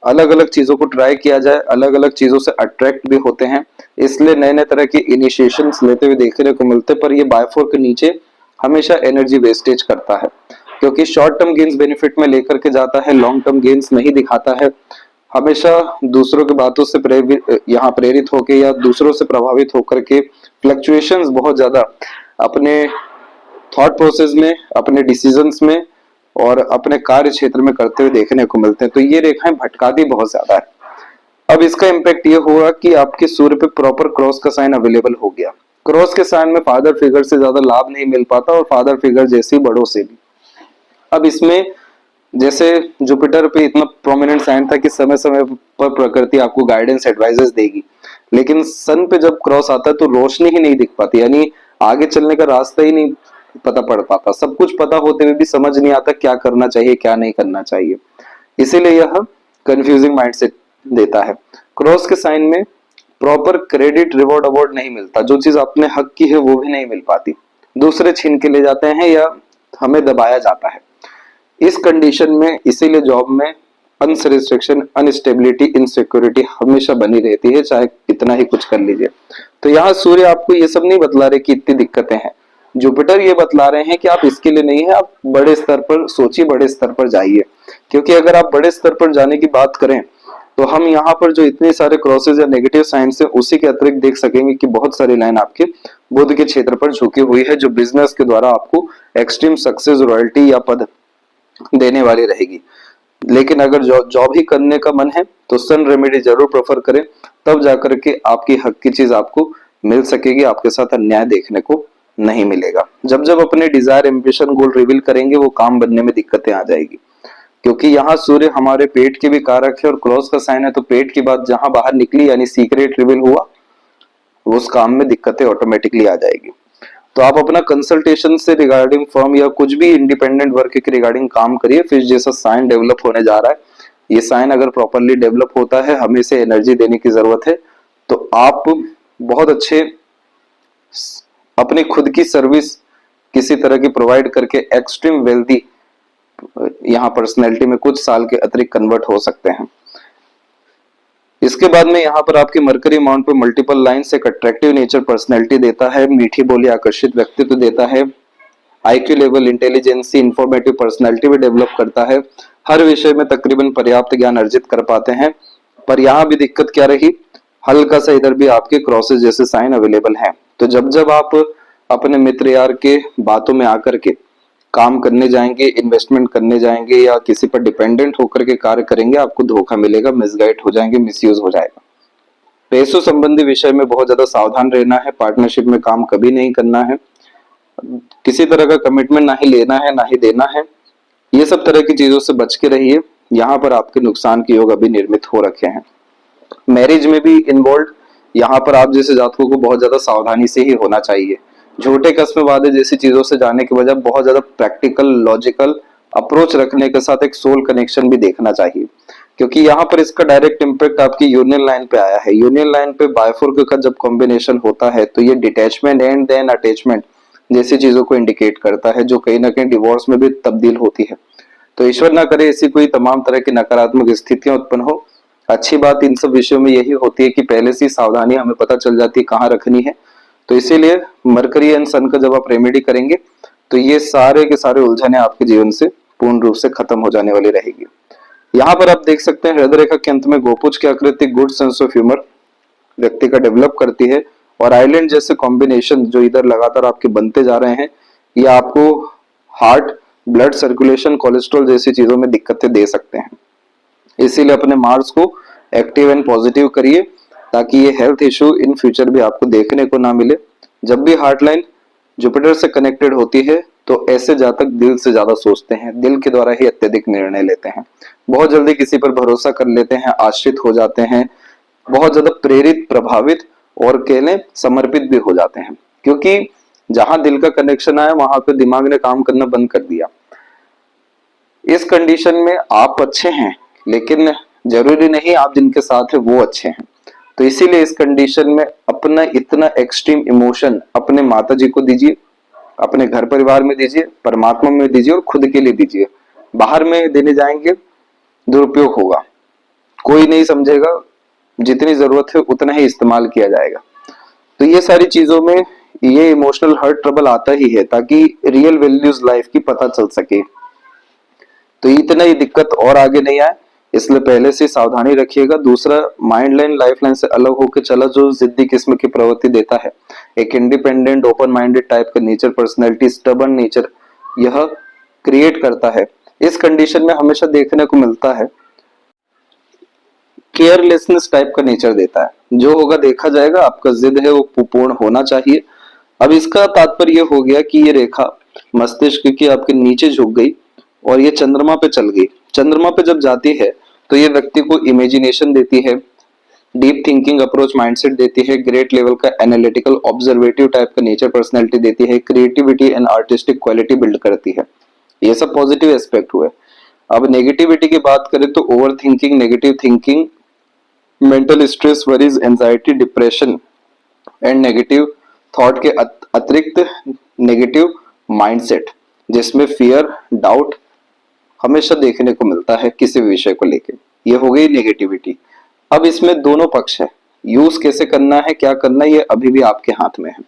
अलग अलग चीजों को ट्राई किया जाए, अलग अलग चीजों से अट्रैक्ट भी होते हैं, इसलिए नए नए तरह की इनिशिएशंस लेते हुए देखने को मिलते। पर ये बायफोर्क नीचे हमेशा एनर्जी वेस्टेज करता है, क्योंकि शॉर्ट टर्म गेन्स बेनिफिट में लेकर के जाता है, लॉन्ग टर्म गेन्स नहीं दिखाता है। हमेशा दूसरों की बातों से यहाँ प्रेरित होकर या दूसरों से प्रभावित होकर के फ्लक्चुएशंस बहुत ज्यादा अपने थॉट प्रोसेस में, अपने डिसीजंस में और अपने कार्य क्षेत्र में करते हुए देखने को मिलते हैं। तो ये रेखाएं भटकाती बहुत ज्यादा है। अब इसका इम्पैक्ट ये हुआ कि आपके सूर्य पे प्रॉपर क्रॉस का साइन अवेलेबल हो गया। क्रॉस के साइन में फादर फिगर से ज्यादा लाभ नहीं मिल पाता, और फादर फिगर जैसे बड़ों से भी। अब इसमें जैसे जुपिटर पे इतना प्रोमिनेंट साइन था कि समय समय पर प्रकृति आपको गाइडेंस, एडवाइजेस देगी, लेकिन सन पे जब क्रॉस आता है तो रोशनी ही नहीं दिख पाती, यानी आगे चलने का रास्ता ही नहीं पता पड़ पाता। सब कुछ पता होते हुए भी समझ नहीं आता क्या करना चाहिए, क्या नहीं करना चाहिए। इसीलिए यह कंफ्यूजिंग माइंडसेट देता है। क्रॉस के साइन में प्रॉपर क्रेडिट, रिवॉर्ड, अवार्ड नहीं मिलता। जो चीज अपने हक की है वो भी नहीं मिल पाती, दूसरे छीन के ले जाते हैं या हमें दबाया जाता है। इस कंडीशन में इसीलिए जॉब में अनसेटिस्फेक्शन, अनस्टेबिलिटी, इनसिक्योरिटी हमेशा बनी रहती है, चाहे कितना ही कुछ कर लीजिए। तो यहाँ सूर्य आपको ये सब नहीं बतला रहे कि इतनी दिक्कतें हैं, जुपिटर ये बतला रहे हैं कि आप इसके लिए नहीं है, आप बड़े स्तर पर सोचिए, बड़े स्तर पर जाइए। क्योंकि अगर आप बड़े स्तर पर जाने की बात करें तो हम यहाँ पर जो इतने सारे क्रॉसेस या नेगेटिव साइंस है, उसी के अतिरिक्त देख सकेंगे कि बहुत सारी लाइन आपके बुध के क्षेत्र पर झुकी हुई है, जो बिजनेस के द्वारा आपको एक्सट्रीम सक्सेस, रॉयल्टी या पद देने वाली रहेगी। लेकिन अगर जॉब ही करने का मन है तो सन रेमेडी जरूर प्रेफर करें, तब जाकर के आपकी हक की चीज आपको मिल सकेगी, आपके साथ अन्याय देखने को नहीं मिलेगा। जब जब अपने डिजायर एम्बिशन गोल रिवील करेंगे वो काम बनने में दिक्कतें आ जाएगी, क्योंकि यहाँ सूर्य हमारे पेट के भी कारक है और क्रॉस का साइन है, तो पेट की बात जहां बाहर निकली यानी सीक्रेट रिवील हुआ, उस काम में दिक्कतें ऑटोमेटिकली आ जाएगी। तो आप अपना कंसल्टेशन से रिगार्डिंग फर्म या कुछ भी इंडिपेंडेंट वर्क के रिगार्डिंग काम करिए। फिश जैसा साइन डेवलप होने जा रहा है, ये साइन अगर प्रॉपरली डेवलप होता है, हमें इसे एनर्जी देने की जरूरत है, तो आप बहुत अच्छे अपनी खुद की सर्विस किसी तरह की प्रोवाइड करके एक्सट्रीम वेल्दी यहाँ पर्सनैलिटी में कुछ साल के अतिरिक्त कन्वर्ट हो सकते हैं। इसके बाद में यहाँ पर आपके मरकरी माउंट पे मल्टीपल लाइंस एक अट्रैक्टिव नेचर पर्सनैलिटी देता है, मीठी बोली आकर्षित व्यक्तित्व देता है, IQ level intelligence informative personality भी डेवलप करता है, हर विषय में तकरीबन पर्याप्त ज्ञान अर्जित कर पाते हैं। पर यहाँ भी दिक्कत क्या रही, हल्का सा इधर भी आपके क्रॉसेस जैसे साइन अवेलेबल हैं। तो जब जब आप अपने मित्र यार के बातों में आकर के काम करने जाएंगे, इन्वेस्टमेंट करने जाएंगे या किसी पर डिपेंडेंट होकर के कार्य करेंगे, आपको धोखा मिलेगा, मिसगाइड हो जाएंगे, मिसयूज हो जाएगा। पैसों संबंधी विषय में बहुत ज्यादा सावधान रहना है, पार्टनरशिप में काम कभी नहीं करना है, किसी तरह का कमिटमेंट ना ही लेना है ना ही देना है, ये सब तरह की चीजों से बच के रहिए। यहाँ पर आपके नुकसान के योग अभी निर्मित हो रखे हैं। मैरिज में भी इन्वॉल्व यहाँ पर आप जैसे जातकों को बहुत ज्यादा सावधानी से ही होना चाहिए। झूठे कस्म वादे जैसी चीजों से जाने के बजाय बहुत ज्यादा प्रैक्टिकल लॉजिकल अप्रोच रखने के साथ एक सोल कनेक्शन भी देखना चाहिए, क्योंकि यहाँ पर इसका डायरेक्ट इम्पैक्ट आपकी यूनियन लाइन पे आया है। यूनियन लाइन पे बायफोर्क का जब कॉम्बिनेशन होता है तो ये डिटैचमेंट एंड देन अटैचमेंट जैसी चीजों को इंडिकेट करता है, जो कहीं ना कहीं डिवोर्स में भी तब्दील होती है। तो ईश्वर ना करे ऐसी कोई तमाम तरह की नकारात्मक स्थितियां उत्पन्न हो। अच्छी बात इन सब विषयों में यही होती है कि पहले से सावधानी हमें पता चल जाती है कहाँ रखनी है। तो इसीलिए मरकरी एंड सन का जब आप रेमेडी करेंगे तो ये सारे के सारे उलझने आपके जीवन से पूर्ण रूप से खत्म हो जाने वाली रहेगी। यहाँ पर आप देख सकते हैं हृदय रेखा के अंत में गोपुज की आकृति गुड सेंस ऑफ ह्यूमर व्यक्ति का डेवलप करती है, और आइलैंड जैसे कॉम्बिनेशन जो इधर लगातार आपके बनते जा रहे हैं, ये आपको हार्ट, ब्लड सर्कुलेशन, कोलेस्ट्रॉल जैसी चीजों में दिक्कतें दे सकते हैं। इसीलिए अपने मार्स को एक्टिव एंड पॉजिटिव करिए, ताकि ये हेल्थ इश्यू इन फ्यूचर भी आपको देखने को ना मिले। जब भी हार्ट लाइन जुपिटर से कनेक्टेड होती है तो ऐसे जातक दिल से ज्यादा सोचते हैं, दिल के द्वारा ही अत्यधिक निर्णय लेते हैं, बहुत जल्दी किसी पर भरोसा कर लेते हैं, आश्रित हो जाते हैं, बहुत ज्यादा प्रेरित, प्रभावित और कहने समर्पित भी हो जाते हैं, क्योंकि जहां दिल का कनेक्शन आया वहां पे दिमाग ने काम करना बंद कर दिया। इस कंडीशन में आप अच्छे हैं, लेकिन जरूरी नहीं आप जिनके साथ है वो अच्छे हैं। तो इसीलिए इस कंडीशन में अपना इतना एक्सट्रीम इमोशन अपने माता जी को दीजिए, अपने घर परिवार में दीजिए, परमात्मा में दीजिए और खुद के लिए दीजिए। बाहर में देने जाएंगे दुरुपयोग होगा, कोई नहीं समझेगा, जितनी जरूरत है उतना ही इस्तेमाल किया जाएगा। तो ये सारी चीजों में ये इमोशनल हर्ट ट्रबल आता ही है, ताकि रियल वैल्यूज लाइफ की पता चल सके। तो इतना ही दिक्कत और आगे नहीं आए, इसलिए पहले से सावधानी रखिएगा। दूसरा, माइंड लाइन लाइफ लाइन से अलग होकर चला, जो जिद्दी किस्म की प्रवृत्ति देता है, एक इंडिपेंडेंट ओपन माइंडेड टाइप का नेचर, पर्सनैलिटी, स्टबर्न नेचर यह क्रिएट करता है। इस कंडीशन में हमेशा देखने को मिलता है केयरलेसनेस टाइप का नेचर देता है, जो होगा देखा जाएगा, आपका जिद है वो पूर्ण होना चाहिए। अब इसका तात्पर्य यह हो गया कि ये रेखा मस्तिष्क की आपके नीचे झुक गई और ये चंद्रमा पे चल गई। चंद्रमा पे जब जाती है तो ये व्यक्ति को इमेजिनेशन देती है, डीप थिंकिंग अप्रोच माइंडसेट देती है, ग्रेट लेवल का एनालिटिकल ऑब्जर्वेटिव टाइप का नेचर पर्सनैलिटी देती है, creativity and artistic quality build करती है। ये सब पॉजिटिव एस्पेक्ट हुए। अब नेगेटिविटी की बात करें तो over thinking, negative thinking, mental stress, worries, anxiety, depression and negative thought के अतिरिक्त नेगेटिव माइंडसेट, जिसमें फियर, डाउट हमेशा देखने को मिलता है किसी विषय को लेकर। ये हो गई नेगेटिविटी। अब इसमें दोनों पक्ष है, यूज कैसे करना है, क्या करना है, ये अभी भी आपके हाथ में है।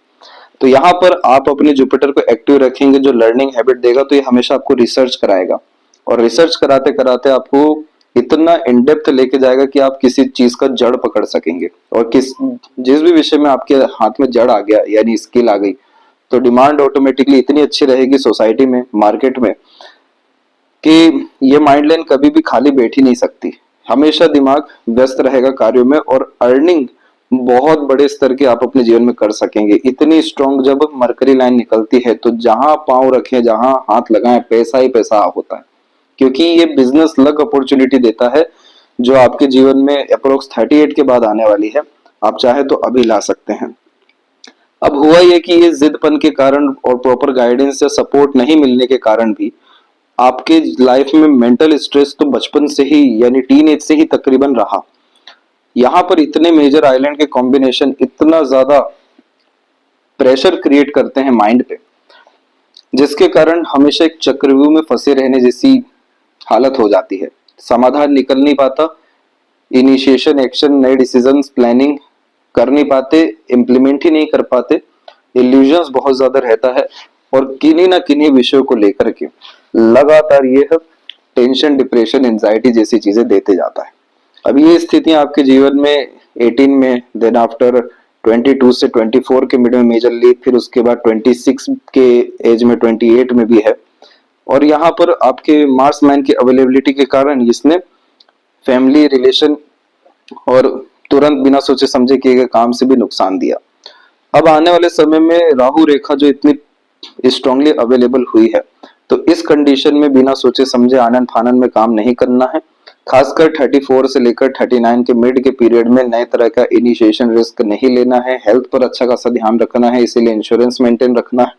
तो यहाँ पर आप अपने जुपिटर को एक्टिव रखेंगे, जो लर्निंग हैबिट देगा, तो ये हमेशा आपको रिसर्च कराएगा, और रिसर्च कराते कराते आपको इतना इन डेप्थ लेके जाएगा कि आप किसी चीज का जड़ पकड़ सकेंगे। और जिस भी विषय में आपके हाथ में जड़ आ गया यानी स्किल आ गई, तो डिमांड ऑटोमेटिकली इतनी अच्छी रहेगी सोसाइटी में, मार्केट में, कि ये माइंड लाइन कभी भी खाली बैठ ही नहीं सकती, हमेशा दिमाग व्यस्त रहेगा कार्यों में, और अर्निंग बहुत बड़े स्तर की आप अपने जीवन में कर सकेंगे। इतनी स्ट्रॉन्ग जब मरकरी लाइन निकलती है तो जहां पांव रखे, जहां हाथ लगाए, पैसा ही पैसा होता है, क्योंकि ये बिजनेस लक अपॉर्चुनिटी देता है जो आपके जीवन में अप्रोक्स 38 के बाद आने वाली है। आप चाहे तो अभी ला सकते हैं। अब हुआ ये कि ये जिदपन के कारण और प्रॉपर गाइडेंस या सपोर्ट नहीं मिलने के कारण भी आपके लाइफ में मेंटल स्ट्रेस तो बचपन से ही, यानी टीन एज से ही तकरीबन रहा। यहाँ पर इतने मेजर आइलैंड के कॉम्बिनेशन इतना ज्यादा प्रेशर क्रिएट करते हैं माइंड पे, जिसके कारण हमेशा एक चक्रव्यूह में फंसे रहने जैसी हालत हो जाती है। समाधान निकल नहीं पाता, इनिशिएशन, एक्शन, नए डिसीजंस, प्लानिंग कर नहीं पाते, इम्प्लीमेंट ही नहीं कर पाते, इल्यूजन्स बहुत ज्यादा रहता है, और किन्हीं ना किन्हीं विषयों को लेकर के लगातार ये टेंशन, डिप्रेशन, एंजाइटी जैसी चीजें देते जाता है। अब ये स्थितियां आपके जीवन में 18 में, देन आफ्टर 22 से 24 के मिड में मेजरली, फिर उसके बाद 26 के एज में, 28 में भी है। और यहाँ पर आपके मार्स लाइन की अवेलेबिलिटी के कारण इसने फैमिली, रिलेशन और तुरंत बिना सोचे समझे किए गए काम से भी नुकसान दिया। अब आने वाले समय में राहु रेखा जो इतनी स्ट्रांगली अवेलेबल हुई है, तो इस कंडीशन में बिना सोचे समझे आनन फानन में काम नहीं करना है। खासकर 34 से लेकर 39 के मिड के पीरियड में नए तरह का इनिशिएशन रिस्क नहीं लेना है। हेल्थ पर अच्छा खासा ध्यान रखना है, इसीलिए इंश्योरेंस मेंटेन रखना है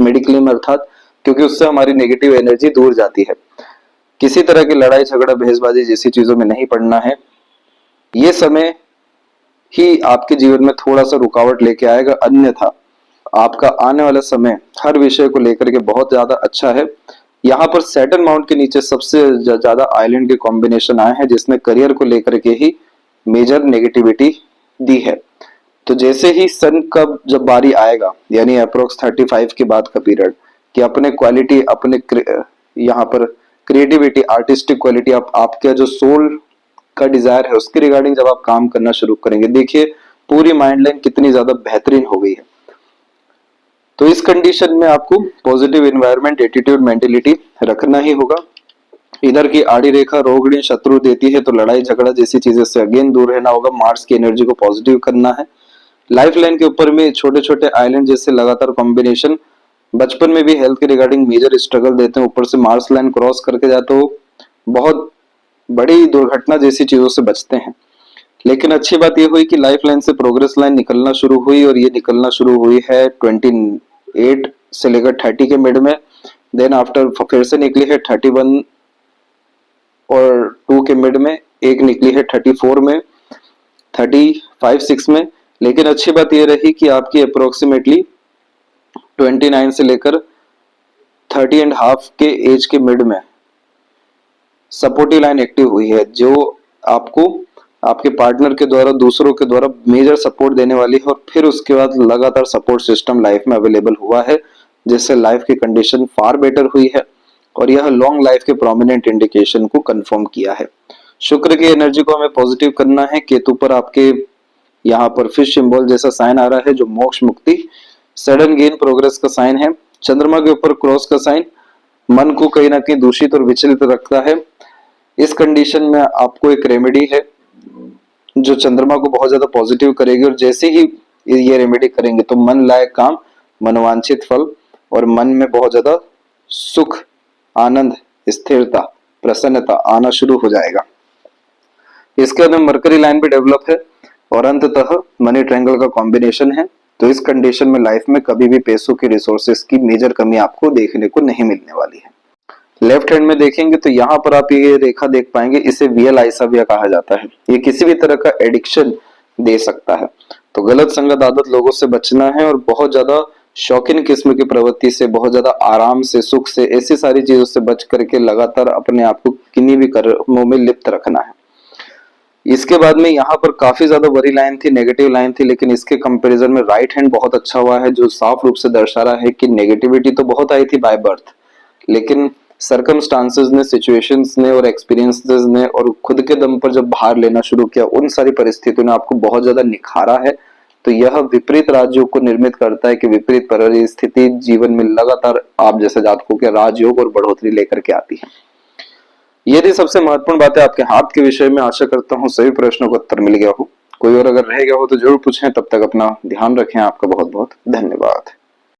मेडिक्लेम अर्थात, क्योंकि उससे हमारी नेगेटिव एनर्जी दूर जाती है। किसी तरह की लड़ाई झगड़ा, बहसबाजी जैसी चीजों में नहीं पड़ना है। ये समय ही आपके जीवन में थोड़ा सा रुकावट लेके आएगा, अन्यथा आपका आने वाला समय हर विषय को लेकर के बहुत ज्यादा अच्छा है। यहाँ पर सैटर्न माउंट के नीचे सबसे ज्यादा आइलैंड के कॉम्बिनेशन आए हैं, जिसने करियर को लेकर के ही मेजर नेगेटिविटी दी है। तो जैसे ही सन का जब बारी आएगा, यानी अप्रोक्स 35 के बाद का पीरियड, कि अपने क्वालिटी, अपने यहाँ पर क्रिएटिविटी, आर्टिस्टिक क्वालिटी, आपका जो सोल का डिजायर है उसके रिगार्डिंग जब आप काम करना शुरू करेंगे, देखिए पूरी माइंड लाइन कितनी ज्यादा बेहतरीन हो गई है। तो इस कंडीशन में आपको पॉजिटिव एनवायरनमेंट, एटीट्यूड, मेंटेलिटी रखना ही होगा। इधर की आड़ी रेखा रोहिणी शत्रु देती है, तो लड़ाई झगड़ा जैसी चीजें से अगेन दूर रहना होगा। मार्स की एनर्जी को पॉजिटिव करना है। लाइफ लाइन के ऊपर में छोटे छोटे आइलैंड जैसे लगातार कॉम्बिनेशन बचपन में भी हेल्थ के रिगार्डिंग मेजर स्ट्रगल देते हैं। ऊपर से मार्स लाइन क्रॉस करके जाते हो बहुत बड़ी दुर्घटना जैसी चीजों से बचते हैं। लेकिन अच्छी बात यह हुई कि लाइफ लाइन से प्रोग्रेस लाइन निकलना शुरू हुई, और ये निकलना शुरू हुई है 28 से लेकर 30 के मिड में। देन आफ्टर फिर से निकली है 31 और 2 के मिड में, एक निकली है 34 में, 35 6 में। लेकिन अच्छी बात यह रही कि आपकी अप्रोक्सीमेटली 29 से लेकर 30 एंड हाफ के एज के मिड में सपोर्टिव लाइन एक्टिव हुई है, जो आपको आपके पार्टनर के द्वारा, दूसरों के द्वारा मेजर सपोर्ट देने वाली है। और फिर उसके बाद लगातार सपोर्ट सिस्टम लाइफ में अवेलेबल हुआ है, जिससे लाइफ की कंडीशन फार बेटर हुई है, और यह लॉन्ग लाइफ के प्रोमिनेंट इंडिकेशन को कंफर्म किया है। शुक्र की एनर्जी को हमें पॉजिटिव करना है। केतु पर आपके यहाँ पर फिश सिंबल जैसा साइन आ रहा है, जो मोक्ष, मुक्ति, सडन गेन, प्रोग्रेस का साइन है। चंद्रमा के ऊपर क्रॉस का साइन मन को कहीं ना कहीं दूषित और विचलित रखता है। इस कंडीशन में आपको एक रेमेडी है जो चंद्रमा को बहुत ज्यादा पॉजिटिव करेगी, और जैसे ही ये रेमेडी करेंगे तो मन लायक काम, मनोवांछित फल, और मन में बहुत ज्यादा सुख, आनंद, स्थिरता, प्रसन्नता आना शुरू हो जाएगा। इसके बाद में मरकरी लाइन भी डेवलप है, और अंततः मनी ट्रायंगल का कॉम्बिनेशन है। तो इस कंडीशन में लाइफ में कभी भी पैसों की, रिसोर्सेस की मेजर कमी आपको देखने को नहीं मिलने वाली है। लेफ्ट हैंड में देखेंगे तो यहाँ पर आप ये रेखा देख पाएंगे, इसे वियल आइसाबिया कहा जाता है। ये किसी भी तरह का एडिक्शन दे सकता है। तो गलत संगत, आदत, लोगों से बचना है, और बहुत ज्यादा शौकीन किस्म की प्रवृत्ति से, बहुत ज्यादा आराम से, सुख से, ऐसी सारी चीजों से बच करके लगातार अपने आप को किन्हीं भी कर्मों में लिप्त रखना है। इसके बाद में यहाँ पर काफी ज्यादा बड़ी लाइन थी, नेगेटिव लाइन थी, लेकिन इसके कंपैरिजन में राइट हैंड बहुत अच्छा हुआ है, जो साफ रूप से दर्शा रहा है कि नेगेटिविटी तो बहुत आई थी बाय बर्थ, लेकिन सर्कमस्टांसेस ने, सिचुएशंस ने और एक्सपीरियंसेस ने और खुद के दम पर जब भार लेना शुरू किया, उन सारी परिस्थितियों ने आपको बहुत ज्यादा निखारा है। तो यह विपरीत राजयोग को निर्मित करता है कि विपरीत परिस्थिति जीवन में लगातार आप जैसे जातकों के राजयोग और बढ़ोतरी लेकर के आती है। ये थी सबसे महत्वपूर्ण बातें आपके हाथ के विषय में। आशा करता हूँ सभी प्रश्नों का उत्तर मिल गया हो। कोई और अगर रह गया हो तो जरूर पूछें। तब तक अपना ध्यान रखें। आपका बहुत बहुत धन्यवाद।